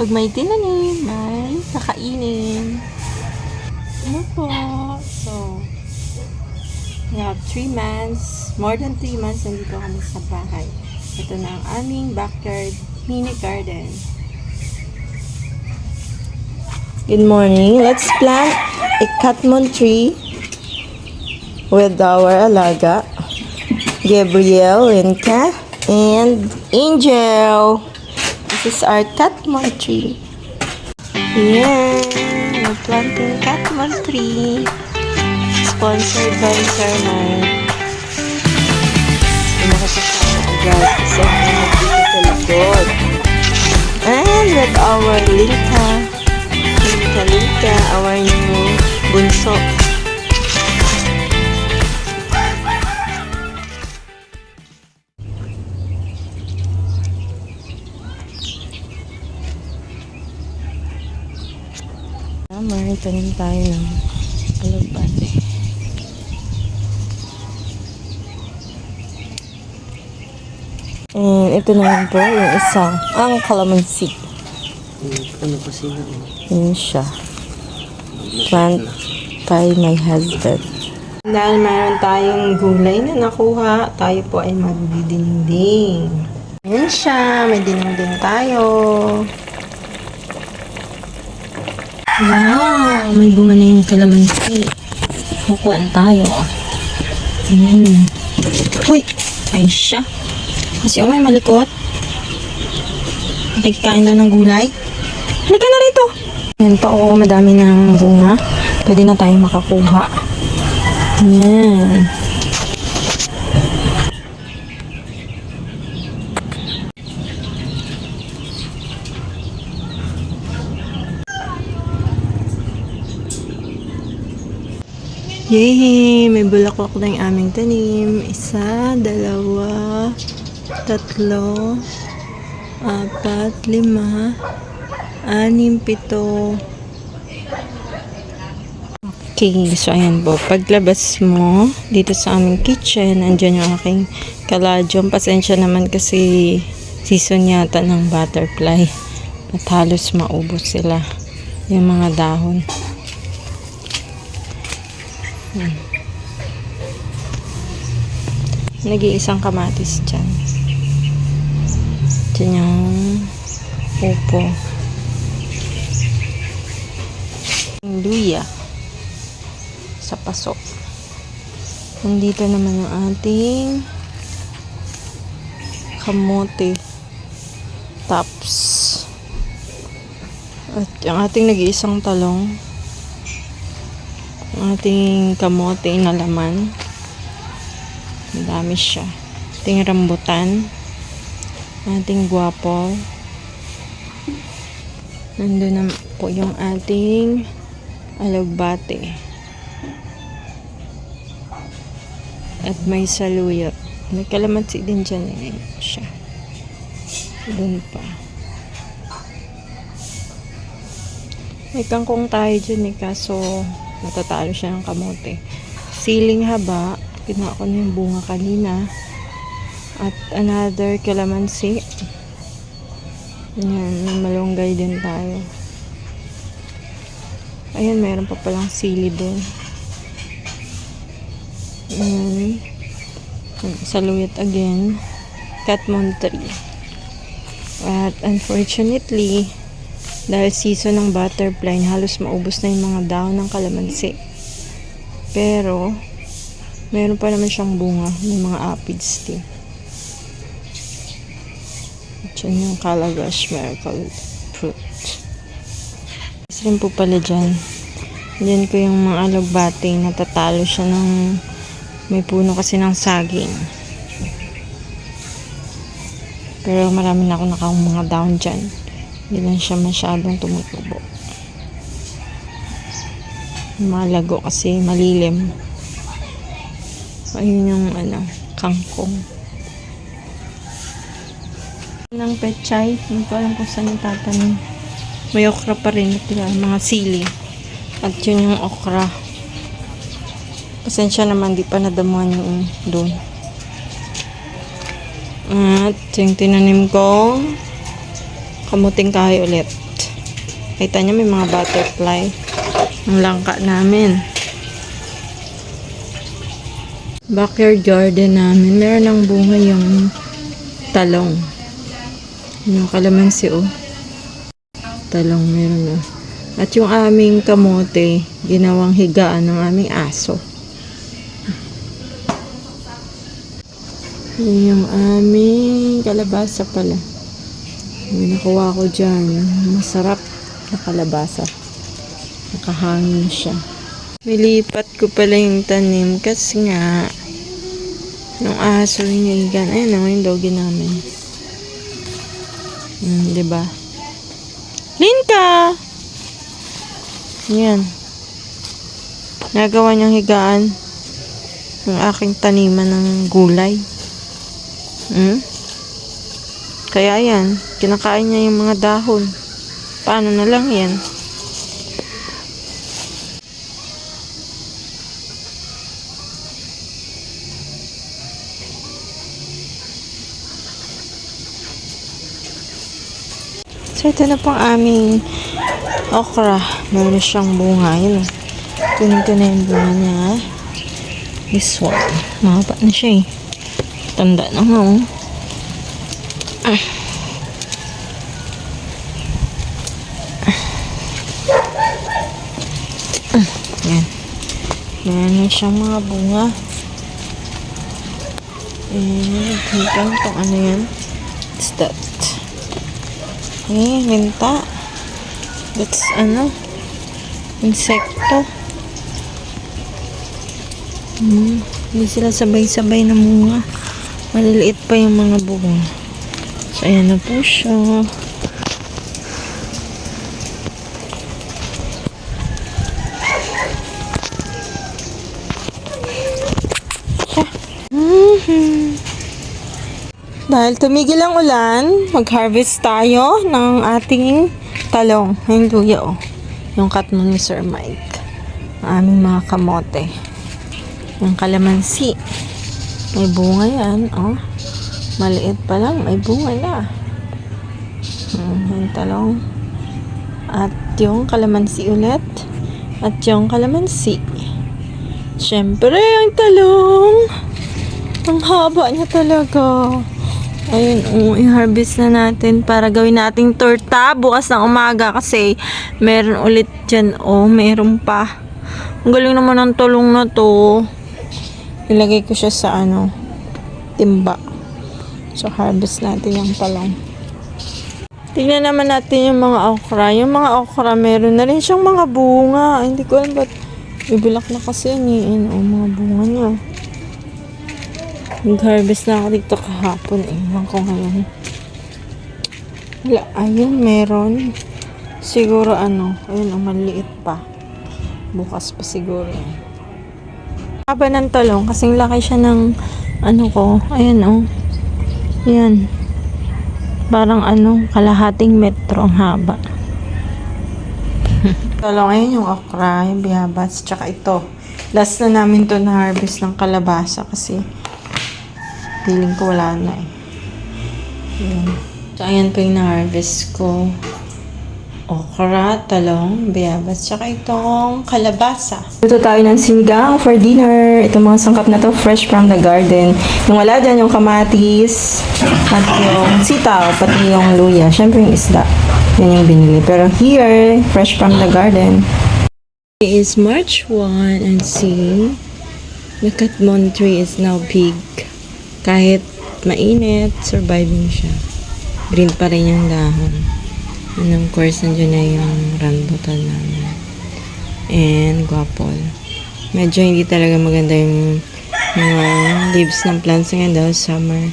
Pag may tinanim, may kakainin. Ano po? So, we have 3 months, more than 3 months nandito kami sa bahay. Ito na ang aming backyard mini garden. Good morning. Let's plant a catmon tree with our alaga, Gabriel, Linka, and Angel. This is our catmon tree. Yeah, we're planting catmon tree. Sponsored by Sir Mark. Nakasasama agad kasi ako nagdito sa likod. And with our Linka, our new bunso. Tanim tayo ng alugbate. And ito naman po yung isa, ang calamansi. Ano pa sila? Yun siya. Plant by my husband. Dahil mayroon tayong gulay na nakuha, tayo po ay magdidinding. Yun siya, may dinding tayo. Wow! May bunga na yung kalamansi. Kukuhaan tayo. Uy! Ay siya. Kasi may malikot. Nakikain daw ng gulay. Halika na rito. Yan pa, oo, madami ng bunga. Pwede na tayo makakuha. Yan. Yay! May bulaklak na yung aming tanim. 1, 2, 3, 4, 5, 6, 7. Okay, so ayan po. Paglabas mo dito sa aming kitchen, andyan yung aking kaladyong. Pasensya naman kasi season yata ng butterfly. At halos maubos sila yung mga dahon. Nag-iisang kamatis dyan. Dyan yung upo. Luya sa pasok. Nandito naman yung ating kamote tops. At yung ating nag-iisang talong. Ating kamote na laman. Madami siya. Ating rambutan. Ating guwapo. Nandun na po yung ating alugbate. At may saluyot. May kalamansi din dyan siya. Doon pa. May kangkong tayo dyan kaso matatalo siya ng kamote. Siling haba, kinuha ko na yung bunga kanina. At another kalamansi. Ayan, malunggay din tayo. Ayan, mayroon pa palang sili din. Ayan. Saluyot again. Catmon tree. At unfortunately, dahil season ng butterfly, halos maubos na yung mga dahon ng kalamansi. Pero, meron pa naman siyang bunga ng mga aphids din. Diyan yung calabash miracle fruit. Mas rin po pala dyan. Diyan ko yung mga alugbate, natatalo siya ng may puno kasi ng saging. Pero marami na ako nakakong mga dahon dyan. Hindi lang siya masyadong tumutubo. Malago kasi malilim. Ayun yung kangkong. Ng pechay. Hindi ko alam kung saan yung tatanim. May okra pa rin. Mga sili. At yun yung okra. Pasensya naman, di pa nadamuhan yung doon. At yung tinanim ko, kamuting kahoy ulit. Kita niyo may mga butterfly. Ang langka namin. Backyard garden namin. Meron ng bunga yung talong. Yung kalamansi talong meron At yung aming kamote, ginawang higaan ng aming aso. Yung aming kalabasa pala. May nakuha ko dyan. Masarap na kalabasa. Nakahangin siya. Nilipat ko pala yung tanim kasi nga yung aso hinihigan. Ayun na, yung doggy namin. Diba? Linka! Yan. Nagawa niyang higaan yung aking taniman ng gulay. Kaya yan, kinakain niya yung mga dahon. Paano na lang yan? So, ito na pong aming okra. Meron siyang bunga. Yun. Tunin ko na yung bunga niya. This one. Mahaba na siya eh. Tanda na nga Yan. Meron siyang mga bunga. Tignan itong ano yan. What's that? Minta. That's insekto. Hindi sila sabay-sabay na bunga. Maliliit pa yung mga bunga. So, ayan na po siya. Dahil tumigil ang ulan, mag-harvest tayo ng ating talong. Yung luya yung katmon ni Sir Mike. Ang aming mga kamote. Yung kalamansi. May bunga yan, Maliit pa lang, may bunga na. Yung talong. At yung kalamansi ulit. At yung kalamansi. Siyempre, ang talong. Ang haba niya talaga. Ayun, i-harvest na natin para gawin nating torta bukas ng umaga kasi meron ulit dyan. Meron pa. Ang galing naman ng talong na to. Ilagay ko siya sa timba. So, harvest natin yung talong. Tingnan naman natin yung mga okra. Yung mga okra, meron na rin siyang mga bunga. Hindi ko alam ba't bibilak na kasi yan. Mga bunga niya. Nag-harvest na ako dito kahapon. Ewan ko ngayon. Wala. Ayun, meron. Siguro ayun, maliit pa. Bukas pa siguro. Haba ng talong. Kasing laki siya ng Ayan, Yan. Parang kalahating metro ang haba. Talong, ayun yung okra, yung biyabas, tsaka ito. Last na namin to na harvest ng kalabasa kasi feeling ko wala na Ayan. So, ayan po yung na-harvest ko. Okra, talong, biyabas, tsaka itong kalabasa. Luto tayo ng sinigang for dinner. Itong mga sangkap na to, fresh from the garden. Yung wala dyan, yung kamatis, at yung sitaw, pati yung luya. Siyempre yung isda. Yan yung binili. Pero here, fresh from the garden. It is March 1 and see, the katmon tree is now big. Kahit mainit, surviving siya. Green pa rin yung dahon. And of course, nandiyan na yung rambutan namin. And guapol. Medyo hindi talaga maganda yung mga leaves ng plants ngayon dahil summer.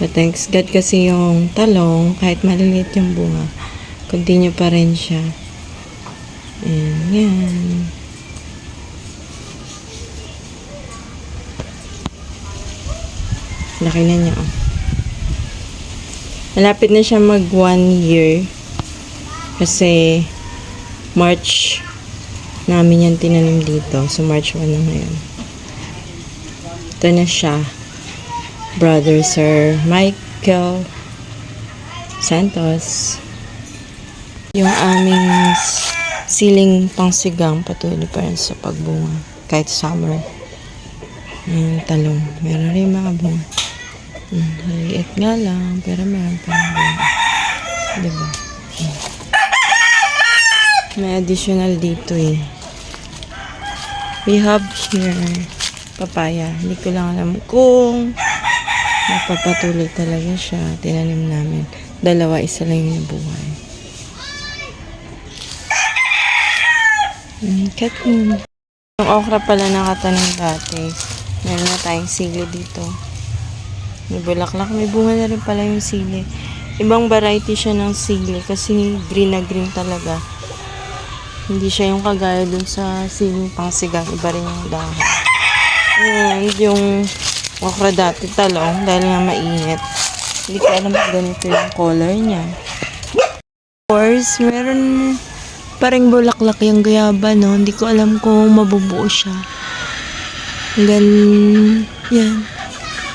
But thanks God kasi yung talong, kahit maliliit yung bunga, continue pa rin siya. And yan. Laki na niya, Malapit na siya mag 1 year. Kasi March namin yan tinanim dito. So March 1 na ngayon. Ito na siya. Brother Sir Michael Santos. Yung aming siling pangsigang patuloy pa rin sa pagbunga. Kahit summer. Yung talong. Meron rin mga bunga. Maliit nga lang, pero meron pa rin bunga. Diba? May additional dito eh. We have here papaya. Hindi ko lang alam kung napapatuloy talaga siya. Tinanim namin. 2, isa lang yung nabuhay. Cat moon. Yung okra pala nakatanim dati. Meron na tayong sili dito. May bulaklak. May bunga na rin pala yung sili. Ibang variety siya ng sili kasi green na green talaga. Hindi siya yung kagaya dun sa siling pangsigang. Iba rin yung dahon. And yung okra dati talong dahil nga mainit. Hindi ko alam kung ganito yung color niya. Of course, meron parang bulaklak yung guyaba, no? Hindi ko alam kung mabubuo siya. Yan.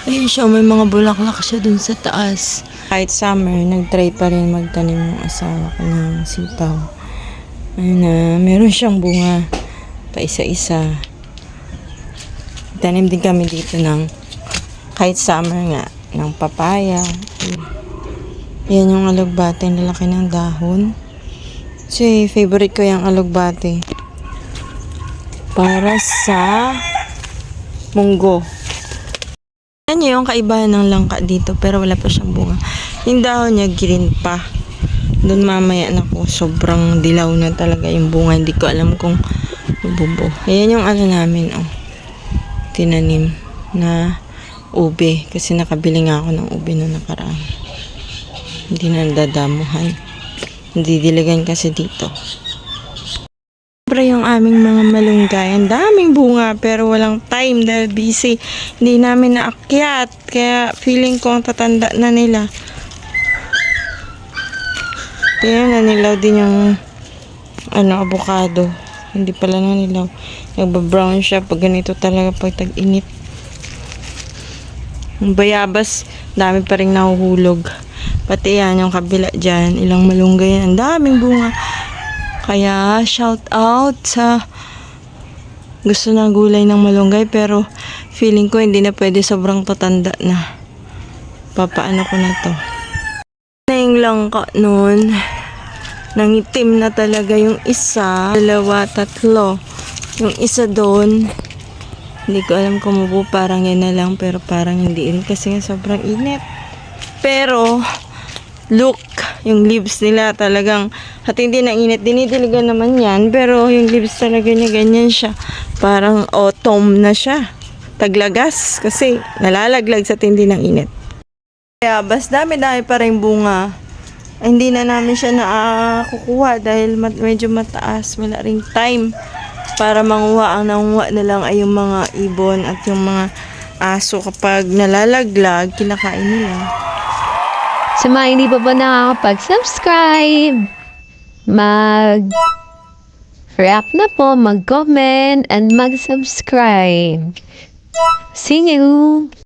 Ayun siya, may mga bulaklak siya dun sa taas. Kahit summer, nag-try pa rin magtanim ng asawa ko ng sitaw. Ayun na, meron siyang bunga pa isa-isa. Tanim din kami dito ng kahit summer nga, ng papaya. Yan yung alugbate, lalaki ng dahon. Kasi favorite ko yung alugbate. Para sa munggo. Yan yung kaibahan ng langka dito, pero wala pa siyang bunga. Yung dahon niya green pa. Doon mamaya na ko, sobrang dilaw na talaga yung bunga. Hindi ko alam kung mabubuo. Ayan yung ano namin, tinanim na ube. Kasi nakabili nga ako ng ube noong nakaraan. Hindi na dadamuhan. Hindi diligan kasi dito. Sobra yung aming mga malunggay. Ang daming bunga pero walang time dahil busy. Hindi namin naakyat. Kaya feeling ko ang tatanda na nila. Kaya nanilaw din yung avocado. Hindi pala nanilaw. Nagbabrown siya pag ganito talaga pag tag-init. Yung bayabas, dami pa rin nahuhulog. Pati yan, yung kabila dyan, ilang malunggay yan. Ang daming bunga. Kaya, shout out sa gusto ng gulay ng malunggay. Pero, feeling ko hindi na pwede, sobrang tatanda na. Papaano ko na to. Na yung langka nun. Nangitim na talaga yung isa. 2, 3. Yung isa doon. Hindi ko alam kung mabuo, parang yan na lang. Pero parang hindi rin kasi nga sobrang init. Pero, look, yung leaves nila talagang at hindi na init. Dinidiligan naman yan. Pero yung leaves talaga niya ganyan siya. Parang autumn na siya. Taglagas. Kasi nalalaglag sa tindi ng init. Kaya bas dami-dami pa rin bunga. Ay, hindi na namin siya nakukuha dahil medyo mataas. Wala ring time para manguha. Ang nanguha na lang ay yung mga ibon at yung mga aso. Kapag nalalaglag, kinakain nila. Sa mga hindi pa ba nakakapag-subscribe, mag-react na po, mag-comment, and mag-subscribe. See you!